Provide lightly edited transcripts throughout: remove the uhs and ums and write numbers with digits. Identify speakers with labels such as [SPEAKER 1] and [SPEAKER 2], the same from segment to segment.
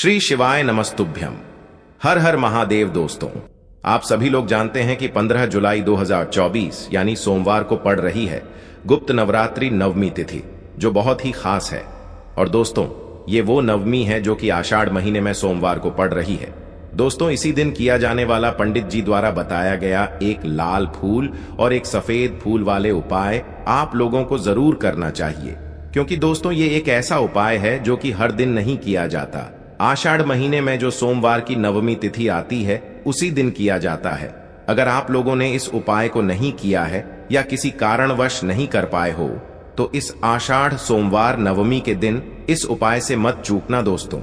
[SPEAKER 1] श्री शिवाय नमस्तुभ्यम। हर हर महादेव। दोस्तों, आप सभी लोग जानते हैं कि 15 जुलाई 2024 यानी सोमवार को पड़ रही है गुप्त नवरात्रि नवमी तिथि, जो बहुत ही खास है। और दोस्तों, ये वो नवमी है जो कि आषाढ़ महीने में सोमवार को पड़ रही है। दोस्तों, इसी दिन किया जाने वाला पंडित जी द्वारा बताया गया एक लाल फूल और एक सफेद फूल वाले उपाय आप लोगों को जरूर करना चाहिए, क्योंकि दोस्तों ये एक ऐसा उपाय है जो कि हर दिन नहीं किया जाता। आषाढ़ महीने में जो सोमवार की नवमी तिथि आती है उसी दिन किया जाता है। अगर आप लोगों ने इस उपाय को नहीं किया है या किसी कारणवश नहीं कर पाए हो तो इस आषाढ़ सोमवार नवमी के दिन इस उपाय से मत चूकना। दोस्तों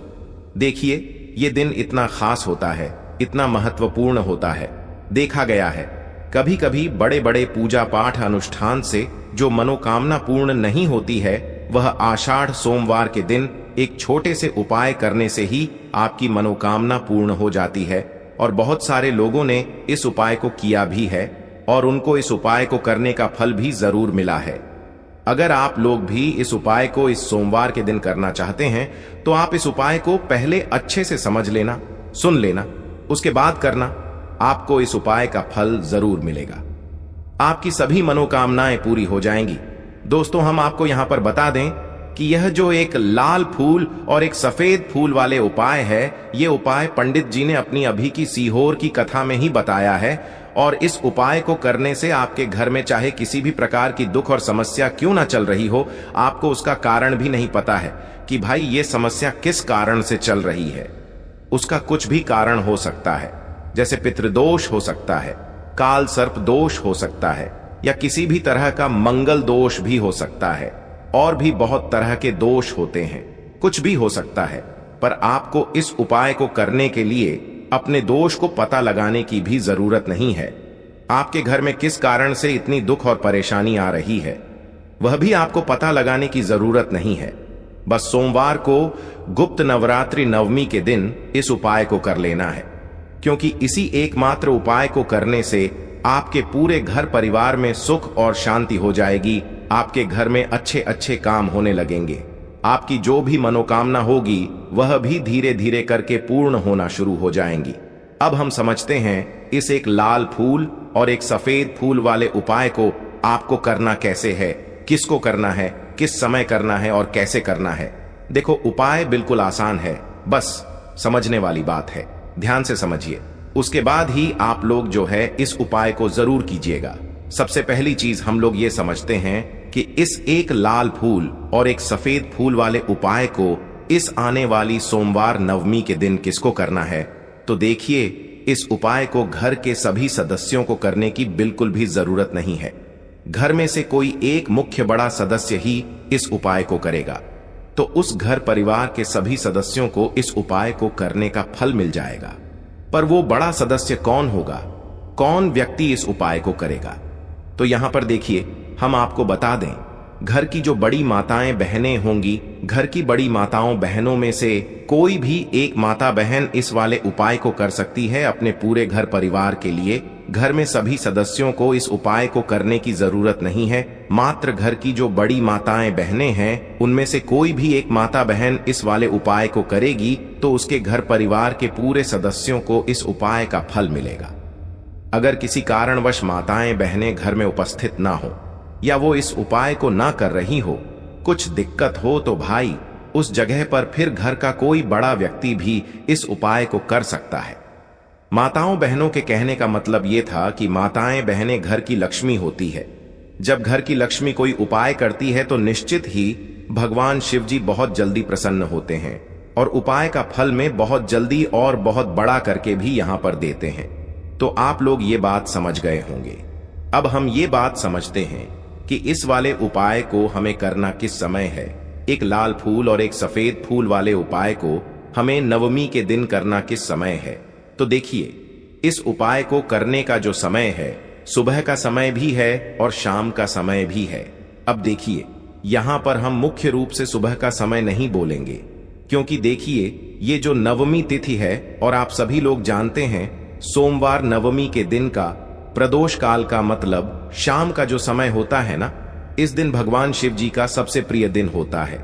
[SPEAKER 1] देखिए, ये दिन इतना खास होता है, इतना महत्वपूर्ण होता है। देखा गया है कभी कभी बड़े बड़े पूजा पाठ अनुष्ठान से जो मनोकामना पूर्ण नहीं होती है, वह आषाढ़ सोमवार के दिन एक छोटे से उपाय करने से ही आपकी मनोकामना पूर्ण हो जाती है। और बहुत सारे लोगों ने इस उपाय को किया भी है और उनको इस उपाय को करने का फल भी जरूर मिला है। अगर आप लोग भी इस उपाय को इस सोमवार के दिन करना चाहते हैं तो आप इस उपाय को पहले अच्छे से समझ लेना, सुन लेना, उसके बाद करना। आपको इस उपाय का फल जरूर मिलेगा, आपकी सभी मनोकामनाएं पूरी हो जाएंगी। दोस्तों, हम आपको यहां पर बता दें कि यह जो एक लाल फूल और एक सफेद फूल वाले उपाय है, ये उपाय पंडित जी ने अपनी अभी की सीहोर की कथा में ही बताया है। और इस उपाय को करने से आपके घर में चाहे किसी भी प्रकार की दुख और समस्या क्यों ना चल रही हो, आपको उसका कारण भी नहीं पता है कि भाई ये समस्या किस कारण से चल रही है। उसका कुछ भी कारण हो सकता है, जैसे पितृदोष हो सकता है, काल सर्प दोष हो सकता है, या किसी भी तरह का मंगल दोष भी हो सकता है। और भी बहुत तरह के दोष होते हैं, कुछ भी हो सकता है। पर आपको इस उपाय को करने के लिए अपने दोष को पता लगाने की भी जरूरत नहीं है। आपके घर में किस कारण से इतनी दुख और परेशानी आ रही है, वह भी आपको पता लगाने की जरूरत नहीं है। बस सोमवार को गुप्त नवरात्रि नवमी के दिन इस उपाय को कर लेना है, क्योंकि इसी एकमात्र उपाय को करने से आपके पूरे घर परिवार में सुख और शांति हो जाएगी। आपके घर में अच्छे अच्छे काम होने लगेंगे। आपकी जो भी मनोकामना होगी वह भी धीरे धीरे करके पूर्ण होना शुरू हो जाएंगी। अब हम समझते हैं इस एक लाल फूल और एक सफेद फूल वाले उपाय को आपको करना कैसे है, किसको करना है, किस समय करना है और कैसे करना है। देखो, उपाय बिल्कुल आसान है, बस समझने वाली बात है। ध्यान से समझिए, उसके बाद ही आप लोग जो है इस उपाय को जरूर कीजिएगा। सबसे पहली चीज हम लोग ये समझते हैं कि इस एक लाल फूल और एक सफेद फूल वाले उपाय को इस आने वाली सोमवार नवमी के दिन किसको करना है। तो देखिए, इस उपाय को घर के सभी सदस्यों को करने की बिल्कुल भी जरूरत नहीं है। घर में से कोई एक मुख्य बड़ा सदस्य ही इस उपाय को करेगा, तो उस घर परिवार के सभी सदस्यों को इस उपाय को करने का फल मिल जाएगा। पर वो बड़ा सदस्य कौन होगा, कौन व्यक्ति इस उपाय को करेगा? तो यहां पर देखिए, हम आपको बता दें, घर की जो बड़ी माताएं बहनें होंगी, घर की बड़ी माताओं बहनों में से कोई भी एक माता बहन इस वाले उपाय को कर सकती है अपने पूरे घर परिवार के लिए। घर में सभी सदस्यों को इस उपाय को करने की जरूरत नहीं है। मात्र घर की जो बड़ी माताएं बहनें हैं, उनमें से कोई भी एक माता बहन इस वाले उपाय को करेगी तो उसके घर परिवार के पूरे सदस्यों को इस उपाय का फल मिलेगा। अगर किसी कारणवश माताएं बहनें घर में उपस्थित ना हो या वो इस उपाय को ना कर रही हो, कुछ दिक्कत हो, तो भाई उस जगह पर फिर घर का कोई बड़ा व्यक्ति भी इस उपाय को कर सकता है। माताओं बहनों के कहने का मतलब ये था कि माताएं बहनें घर की लक्ष्मी होती है। जब घर की लक्ष्मी कोई उपाय करती है तो निश्चित ही भगवान शिव जी बहुत जल्दी प्रसन्न होते हैं और उपाय का फल में बहुत जल्दी और बहुत बड़ा करके भी यहां पर देते हैं। तो आप लोग ये बात समझ गए होंगे। अब हम ये बात समझते हैं कि इस वाले उपाय को हमें करना किस समय है। एक लाल फूल और एक सफेद फूल वाले उपाय को हमें नवमी के दिन करना किस समय है। तो देखिए, इस उपाय को करने का जो समय है, सुबह का समय भी है और शाम का समय भी है। अब देखिए, यहां पर हम मुख्य रूप से सुबह का समय नहीं बोलेंगे, क्योंकि देखिए, ये जो नवमी तिथि है और आप सभी लोग जानते हैं सोमवार नवमी के दिन का प्रदोष काल का मतलब शाम का जो समय होता है ना, इस दिन भगवान शिव जी का सबसे प्रिय दिन होता है।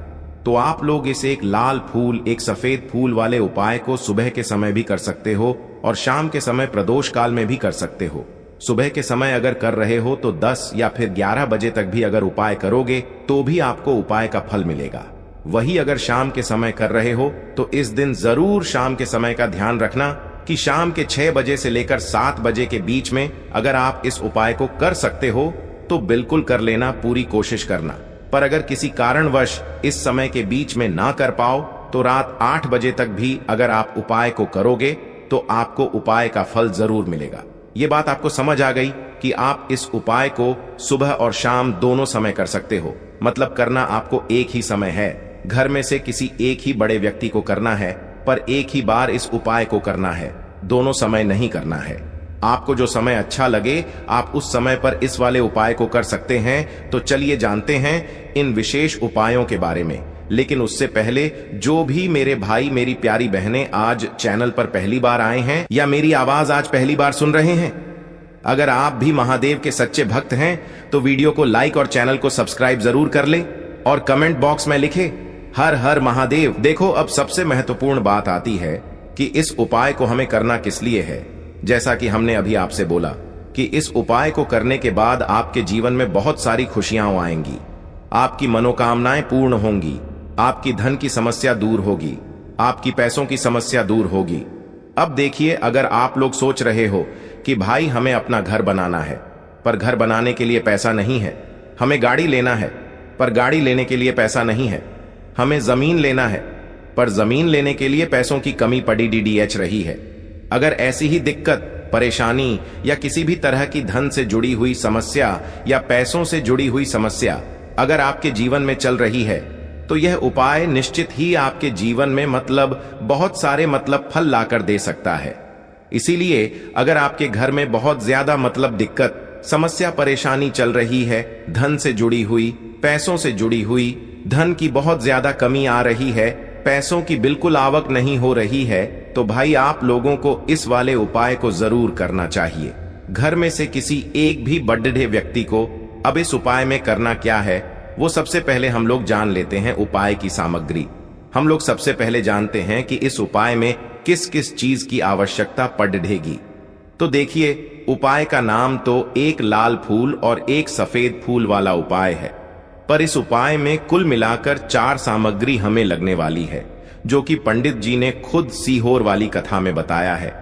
[SPEAKER 1] तो आप लोग इस एक लाल फूल, एक सफेद फूल वाले उपाय को सुबह के समय भी कर सकते हो और शाम के समय प्रदोष काल में भी कर सकते हो। सुबह के समय अगर कर रहे हो तो 10 या फिर 11 बजे तक भी अगर उपाय करोगे तो भी आपको उपाय का फल मिलेगा। वही अगर शाम के समय कर रहे हो तो इस दिन जरूर शाम के समय का ध्यान रखना कि शाम के 6 बजे से लेकर 7 बजे के बीच में अगर आप इस उपाय को कर सकते हो तो बिल्कुल कर लेना, पूरी कोशिश करना। पर अगर किसी कारणवश इस समय के बीच में ना कर पाओ तो रात 8 बजे तक भी अगर आप उपाय को करोगे तो आपको उपाय का फल जरूर मिलेगा। ये बात आपको समझ आ गई कि आप इस उपाय को सुबह और शाम दोनों समय कर सकते हो। मतलब करना आपको एक ही समय है। घर में से किसी एक ही बड़े व्यक्ति को करना है, पर एक ही बार इस उपाय को करना है, दोनों समय नहीं करना है। आपको जो समय अच्छा लगे आप उस समय पर इस वाले उपाय को कर सकते हैं। तो चलिए जानते हैं इन विशेष उपायों के बारे में। लेकिन उससे पहले जो भी मेरे भाई, मेरी प्यारी बहनें आज चैनल पर पहली बार आए हैं या मेरी आवाज आज पहली बार सुन रहे हैं, अगर आप भी महादेव के सच्चे भक्त हैं तो वीडियो को लाइक और चैनल को सब्सक्राइब जरूर कर ले और कमेंट बॉक्स में लिखे हर हर महादेव। देखो, अब सबसे महत्वपूर्ण बात आती है कि इस उपाय को हमें करना किस लिए है। जैसा कि हमने अभी आपसे बोला कि इस उपाय को करने के बाद आपके जीवन में बहुत सारी खुशियां आएंगी, आपकी मनोकामनाएं पूर्ण होंगी, आपकी धन की समस्या दूर होगी, आपकी पैसों की समस्या दूर होगी। अब देखिए, अगर आप लोग सोच रहे हो कि भाई हमें अपना घर बनाना है पर घर बनाने के लिए पैसा नहीं है, हमें गाड़ी लेना है पर गाड़ी लेने के लिए पैसा नहीं है, हमें जमीन लेना है पर जमीन लेने के लिए पैसों की कमी पड़ी डीडीएच रही है। अगर ऐसी ही दिक्कत, परेशानी या किसी भी तरह की धन से जुड़ी हुई समस्या या पैसों से जुड़ी हुई समस्या अगर आपके जीवन में चल रही है तो यह उपाय निश्चित ही आपके जीवन में बहुत सारे फल लाकर दे सकता है। इसीलिए अगर आपके घर में बहुत ज्यादा दिक्कत, समस्या, परेशानी चल रही है, धन से जुड़ी हुई, पैसों से जुड़ी हुई, धन की बहुत ज्यादा कमी आ रही है, पैसों की बिल्कुल आवक नहीं हो रही है, तो भाई आप लोगों को इस वाले उपाय को जरूर करना चाहिए। घर में से किसी एक भी बड्ढे व्यक्ति को अब इस उपाय में करना क्या है वो सबसे पहले हम लोग जान लेते हैं उपाय की सामग्री। हम लोग सबसे पहले जानते हैं कि इस उपाय में किस किस चीज की आवश्यकता पड़ेगी। तो देखिए, उपाय का नाम तो एक लाल फूल और एक सफेद फूल वाला उपाय है, पर इस उपाय में कुल मिलाकर 4 सामग्री हमें लगने वाली है, जो कि पंडित जी ने खुद सीहोर वाली कथा में बताया है।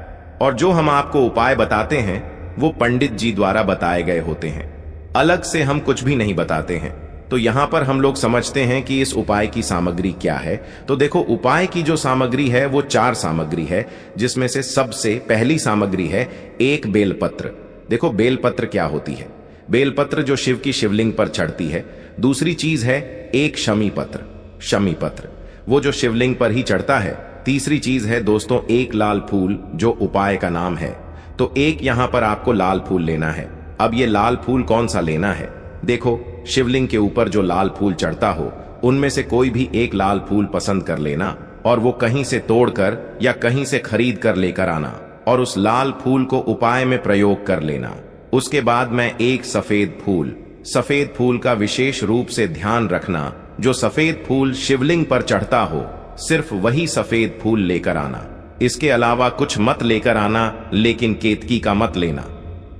[SPEAKER 1] और जो हम आपको उपाय बताते हैं वो पंडित जी द्वारा बताए गए होते हैं, अलग से हम कुछ भी नहीं बताते हैं। तो यहां पर हम लोग समझते हैं कि इस उपाय की सामग्री क्या है। तो देखो, उपाय की जो सामग्री है वो 4 सामग्री है, जिसमें से सबसे पहली सामग्री है एक बेलपत्र। देखो, बेलपत्र क्या होती है? बेलपत्र जो शिव की शिवलिंग पर चढ़ती है। दूसरी चीज है एक शमी पत्र, शमी पत्र, वो जो शिवलिंग पर ही चढ़ता है। तीसरी चीज है दोस्तों एक लाल फूल, जो उपाय का नाम है। तो एक यहां पर आपको लाल फूल लेना है। अब ये लाल फूल कौन सा लेना है? देखो, शिवलिंग के ऊपर जो लाल फूल चढ़ता हो उनमें से कोई भी एक लाल फूल पसंद कर लेना और वो कहीं से तोड़कर या कहीं से खरीद कर लेकर आना और उस लाल फूल को उपाय में प्रयोग कर लेना। उसके बाद में एक सफेद फूल का विशेष रूप से ध्यान रखना। जो सफेद फूल शिवलिंग पर चढ़ता हो सिर्फ वही सफेद फूल लेकर आना, इसके अलावा कुछ मत लेकर आना, लेकिन केतकी का मत लेना।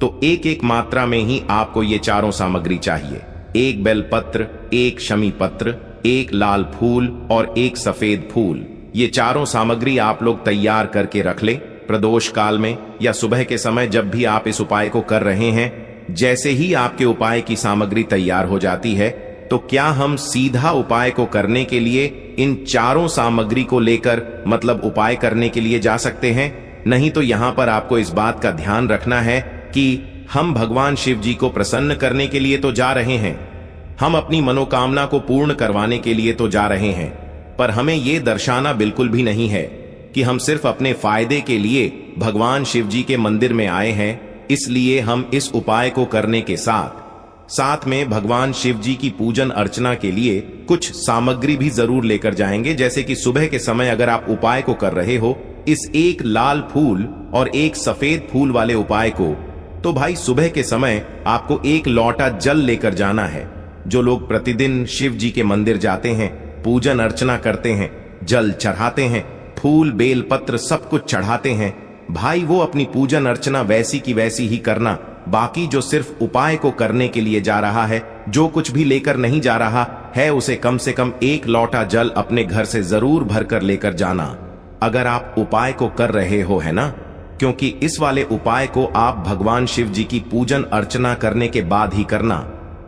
[SPEAKER 1] तो एक एक मात्रा में ही आपको ये चारों सामग्री चाहिए। एक बेलपत्र, एक शमी पत्र, एक लाल फूल और एक सफेद फूल। ये चारों सामग्री आप लोग तैयार करके रख ले। प्रदोष काल में या सुबह के समय जब भी आप इस उपाय को कर रहे हैं, जैसे ही आपके उपाय की सामग्री तैयार हो जाती है तो क्या हम सीधा उपाय को करने के लिए इन चारों सामग्री को लेकर उपाय करने के लिए जा सकते हैं? नहीं, तो यहां पर आपको इस बात का ध्यान रखना है कि हम भगवान शिव जी को प्रसन्न करने के लिए तो जा रहे हैं, हम अपनी मनोकामना को पूर्ण करवाने के लिए तो जा रहे हैं, पर हमें यह दर्शाना बिल्कुल भी नहीं है कि हम सिर्फ अपने फायदे के लिए भगवान शिव जी के मंदिर में आए हैं। इसलिए हम इस उपाय को करने के साथ में भगवान शिव जी की पूजन अर्चना के लिए कुछ सामग्री भी जरूर लेकर जाएंगे। जैसे कि सुबह के समय अगर आप उपाय को कर रहे हो इस एक लाल फूल और एक सफेद फूल वाले उपाय को, तो भाई सुबह के समय आपको एक लोटा जल लेकर जाना है। जो लोग प्रतिदिन शिव जी के मंदिर जाते हैं पूजन अर्चना करते हैं, जल चढ़ाते हैं, फूल बेल पत्र सब कुछ चढ़ाते हैं, भाई वो अपनी पूजन अर्चना वैसी की वैसी ही करना। बाकी जो सिर्फ उपाय को करने के लिए जा रहा है, जो कुछ भी लेकर नहीं जा रहा है, उसे कम से कम 1 लोटा जल अपने घर से जरूर भरकर लेकर जाना, अगर आप उपाय को कर रहे हो, है ना। क्योंकि इस वाले उपाय को आप भगवान शिव जी की पूजन अर्चना करने के बाद ही करना।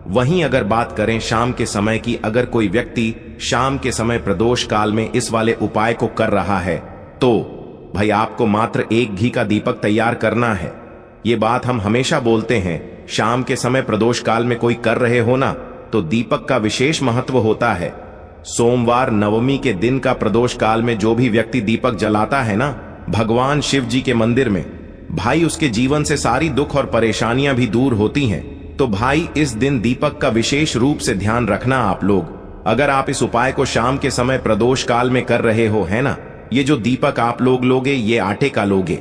[SPEAKER 1] वहीं अगर बात करें शाम के समय की, अगर कोई व्यक्ति शाम के समय प्रदोष काल में इस वाले उपाय को कर रहा है, तो भाई आपको मात्र 1 घी का दीपक तैयार करना है। ये बात हम हमेशा बोलते हैं, शाम के समय प्रदोष काल में कोई कर रहे हो ना, तो दीपक का विशेष महत्व होता है। सोमवार नवमी के दिन का प्रदोष काल में जो भी व्यक्ति दीपक जलाता है ना भगवान शिव जी के मंदिर में, भाई उसके जीवन से सारी दुख और परेशानियां भी दूर होती हैं। तो भाई इस दिन दीपक का विशेष रूप से ध्यान रखना आप लोग। अगर आप इस उपाय को शाम के समय प्रदोष काल में कर रहे हो, है ना, ये जो दीपक आप लोग लोगे ये आटे का लोगे।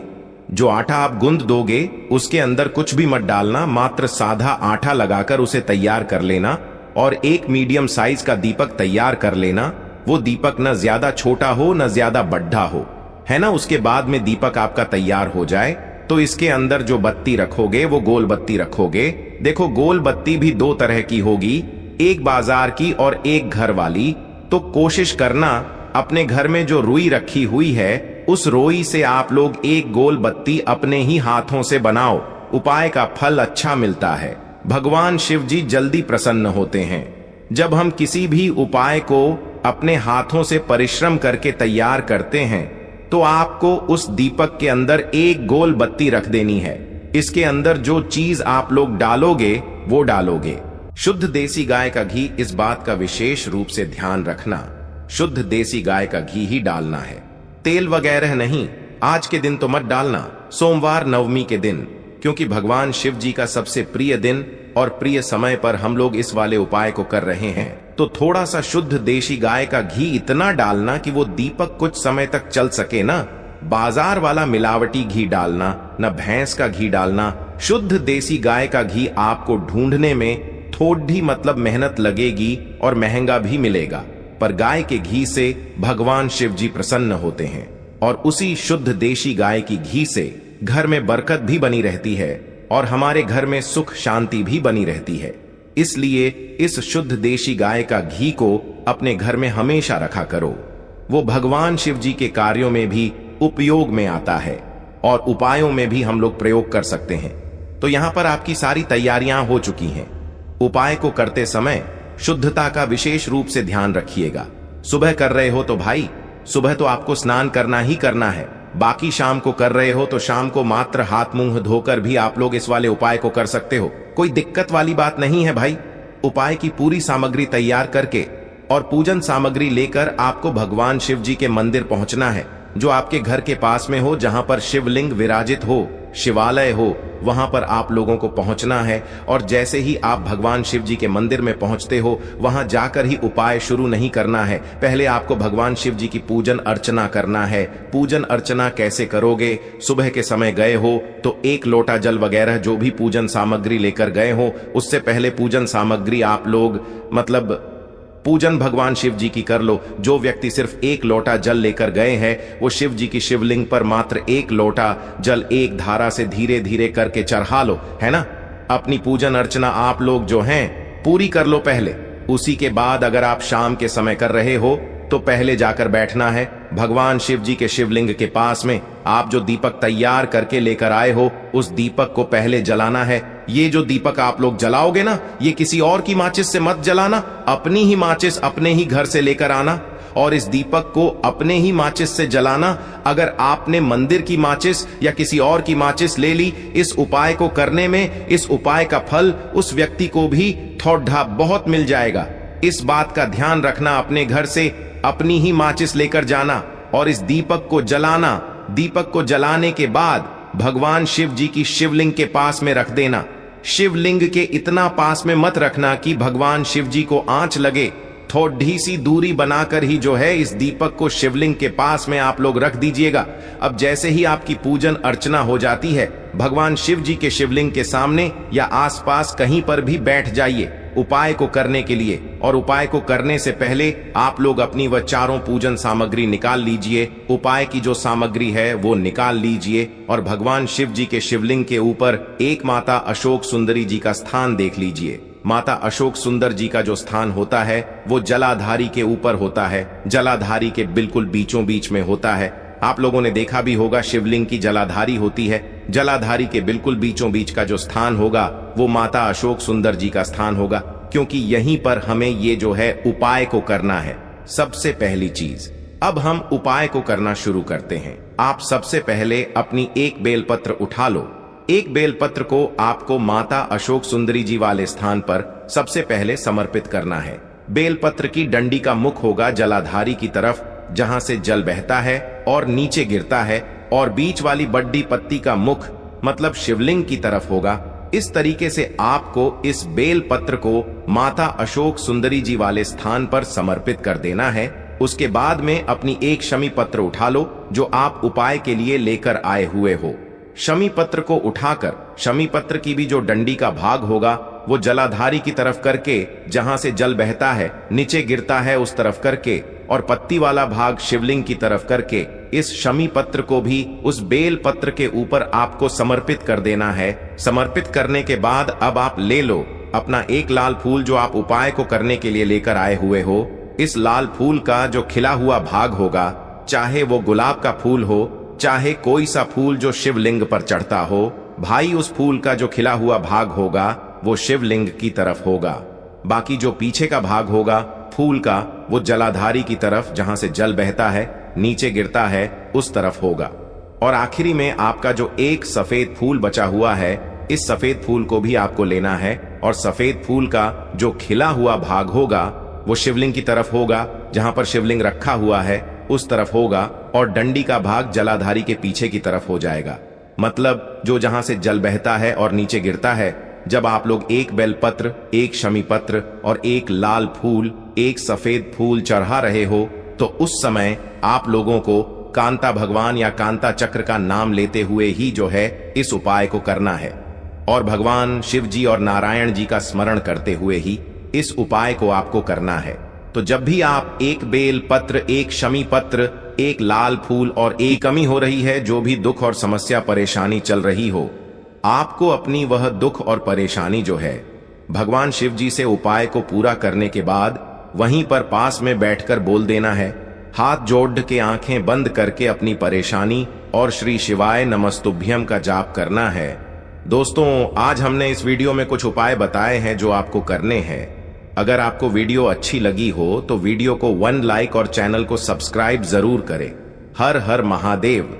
[SPEAKER 1] जो आटा आप गूंद दोगे उसके अंदर कुछ भी मत डालना, मात्र सादा आटा लगाकर उसे तैयार कर लेना और एक मीडियम साइज का दीपक तैयार कर लेना। वो दीपक न ज्यादा छोटा हो न ज्यादा बड्ढा हो, है ना। उसके बाद में दीपक आपका तैयार हो जाए तो इसके अंदर जो बत्ती रखोगे वो गोल बत्ती रखोगे। देखो गोल बत्ती भी 2 तरह की होगी, एक बाजार की और एक घर वाली। तो कोशिश करना अपने घर में जो रुई रखी हुई है उस रोई से आप लोग एक गोल बत्ती अपने ही हाथों से बनाओ। उपाय का फल अच्छा मिलता है, भगवान शिव जी जल्दी प्रसन्न होते हैं। जब हम किसी भी उपाय को अपने हाथों से परिश्रम करके तैयार करते हैं तो आपको उस दीपक के अंदर एक गोल बत्ती रख देनी है। इसके अंदर जो चीज आप लोग डालोगे वो डालोगे। शुद्ध देसी गाय का घी, इस बात का विशेष रूप से ध्यान रखना, शुद्ध देसी गाय का घी ही डालना है, तेल वगैरह नहीं। आज के दिन तो मत डालना, सोमवार नवमी के दिन, क्योंकि भगवान शिव जी का सबसे प्रिय दिन और प्रिय समय पर हम लोग इस वाले उपाय को कर रहे हैं। तो थोड़ा सा शुद्ध देसी गाय का घी इतना डालना कि वो दीपक कुछ समय तक चल सके ना। बाजार वाला मिलावटी घी डालना, न भैंस का घी डालना। शुद्ध देसी गाय का घी आपको ढूंढने में थोड़ी मतलब मेहनत लगेगी और महंगा भी मिलेगा, पर गाय के घी से भगवान शिव जी प्रसन्न होते हैं और उसी शुद्ध देसी गाय की घी से घर में बरकत भी बनी रहती है और हमारे घर में सुख शांति भी बनी रहती है। इसलिए इस शुद्ध देशी गाय का घी को अपने घर में हमेशा रखा करो। वो भगवान शिव जी के कार्यों में भी उपयोग में आता है और उपायों में भी हम लोग प्रयोग कर सकते हैं। तो यहां पर आपकी सारी तैयारियां हो चुकी हैं। उपाय को करते समय शुद्धता का विशेष रूप से ध्यान रखिएगा। सुबह कर रहे हो तो भाई सुबह तो आपको स्नान करना ही करना है। बाकी शाम को कर रहे हो तो शाम को मात्र हाथ मुंह धोकर भी आप लोग इस वाले उपाय को कर सकते हो। कोई दिक्कत वाली बात नहीं है भाई। उपाय की पूरी सामग्री तैयार करके और पूजन सामग्री लेकर आपको भगवान शिव जी के मंदिर पहुंचना है, जो आपके घर के पास में हो, जहां पर शिवलिंग विराजित हो, शिवालय हो, वहां पर आप लोगों को पहुंचना है। और जैसे ही आप भगवान शिव जी के मंदिर में पहुंचते हो वहां जाकर ही उपाय शुरू नहीं करना है। पहले आपको भगवान शिव जी की पूजन अर्चना करना है। पूजन अर्चना कैसे करोगे? सुबह के समय गए हो तो 1 लोटा जल वगैरह जो भी पूजन सामग्री लेकर गए हो, उससे पहले पूजन सामग्री आप लोग मतलब पूजन भगवान शिव जी की कर लो। जो व्यक्ति सिर्फ 1 लोटा जल लेकर गए हैं वो शिव जी की शिवलिंग पर मात्र 1 लोटा जल एक धारा से धीरे धीरे करके चढ़ा लो, है ना। अपनी पूजन अर्चना आप लोग जो हैं पूरी कर लो पहले। उसी के बाद अगर आप शाम के समय कर रहे हो तो पहले जाकर बैठना है भगवान शिव जी के शिवलिंग के पास में। आप जो दीपक तैयार करके लेकर आए हो उस दीपक को पहले जलाना है। ये जो दीपक आप लोग जलाओगे ना, ये किसी और की माचिस से मत जलाना, अपनी ही माचिस अपने ही घर से लेकर आना और इस दीपक को अपने ही माचिस से जलाना। अगर आपने मंदिर की माचिस या किसी और की माचिस ले ली इस उपाय को करने में, इस उपाय का फल उस व्यक्ति को भी थोड़ा बहुत मिल जाएगा। इस बात का ध्यान रखना, अपने घर से अपनी ही माचिस लेकर जाना और इस दीपक को जलाना। दीपक को जलाने के बाद भगवान शिव जी की शिवलिंग के पास में रख देना। शिवलिंग के इतना पास में मत रखना कि भगवान शिव जी को आंच लगे। थोड़ी सी दूरी बनाकर ही जो है इस दीपक को शिवलिंग के पास में आप लोग रख दीजिएगा। अब जैसे ही आपकी पूजन अर्चना हो जाती है, भगवान शिव जी के शिवलिंग के सामने या आसपास कहीं पर भी बैठ जाइए। उपाय को करने के लिए। और उपाय को करने से पहले आप लोग अपनी वह चारों पूजन सामग्री निकाल लीजिए। उपाय की जो सामग्री है वो निकाल लीजिए और भगवान शिव जी के शिवलिंग के ऊपर एक माता अशोक सुंदरी जी का स्थान देख लीजिए। माता अशोक सुंदर जी का जो स्थान होता है वो जलाधारी के ऊपर होता है, जलाधारी के बिल्कुल बीचों बीच में होता है। आप लोगों ने देखा भी होगा शिवलिंग की जलाधारी होती है। जलाधारी के बिल्कुल बीचों बीच का जो स्थान होगा वो माता अशोक सुंदर जी का स्थान होगा, क्योंकि यहीं पर हमें ये जो है उपाय को करना है। सबसे पहली चीज, अब हम उपाय को करना शुरू करते हैं। आप सबसे पहले अपनी एक बेलपत्र उठा लो। एक बेलपत्र को आपको माता अशोक सुंदरी जी वाले स्थान पर सबसे पहले समर्पित करना है। बेलपत्र की डंडी का मुख होगा जलाधारी की तरफ, जहां से जल बहता है और नीचे गिरता है, और बीच वाली बड्डी पत्ती का मुख मतलब शिवलिंग की तरफ होगा। इस तरीके से आपको इस बेल पत्र को माता अशोक सुंदरी जी वाले स्थान पर समर्पित कर देना है। उसके बाद में अपनी एक शमी पत्र उठा लो जो आप उपाय के लिए लेकर आए हुए हो। शमी पत्र को उठाकर शमी पत्र की भी जो डंडी का भाग होगा वो जलाधारी की तरफ करके, जहां से जल बहता है नीचे गिरता है उस तरफ करके, और पत्ती वाला भाग शिवलिंग की तरफ करके इस शमी पत्र को भी उस बेल पत्र के ऊपर आपको समर्पित कर देना है। समर्पित करने के बाद अब आप ले लो अपना एक लाल फूल जो आप उपाय को करने के लिए लेकर आए हुए हो। इस लाल फूल का जो खिला हुआ भाग होगा, चाहे वो गुलाब का फूल हो, चाहे कोई सा फूल जो शिवलिंग पर चढ़ता हो, भाई उस फूल का जो खिला हुआ भाग होगा वो शिवलिंग की तरफ होगा। बाकी जो पीछे का भाग होगा फूल का वो जलाधारी की तरफ, जहां से जल बहता है नीचे गिरता है उस तरफ होगा। और आखिरी में आपका जो एक सफेद फूल बचा हुआ है, इस सफेद फूल को भी आपको लेना है, और सफेद फूल का जो खिला हुआ भाग होगा वो शिवलिंग की तरफ होगा, जहां पर शिवलिंग रखा हुआ है उस तरफ होगा, और डंडी का भाग जलाधारी के पीछे की तरफ हो जाएगा। मतलब जो जहां से जल बहता है और नीचे गिरता है। जब आप लोग एक बेलपत्र, एक शमी पत्र और एक लाल फूल, एक सफेद फूल चढ़ा रहे हो, तो उस समय आप लोगों को कांता भगवान या कांता चक्र का नाम लेते हुए ही जो है इस उपाय को करना है, और भगवान शिव जी और नारायण जी का स्मरण करते हुए ही इस उपाय को आपको करना है। तो जब भी आप एक बेल पत्र, एक शमी पत्र, एक लाल फूल और एक कमी हो रही है, जो भी दुख और समस्या परेशानी चल रही हो, आपको अपनी वह दुख और परेशानी जो है भगवान शिव जी से उपाय को पूरा करने के बाद वहीं पर पास में बैठकर बोल देना है। हाथ जोड़ के आंखें बंद करके अपनी परेशानी और श्री शिवाय नमस्तुभ्यम का जाप करना है। दोस्तों, आज हमने इस वीडियो में कुछ उपाय बताए हैं जो आपको करने हैं। अगर आपको वीडियो अच्छी लगी हो तो वीडियो को 1 लाइक और चैनल को सब्सक्राइब जरूर करें। हर हर महादेव।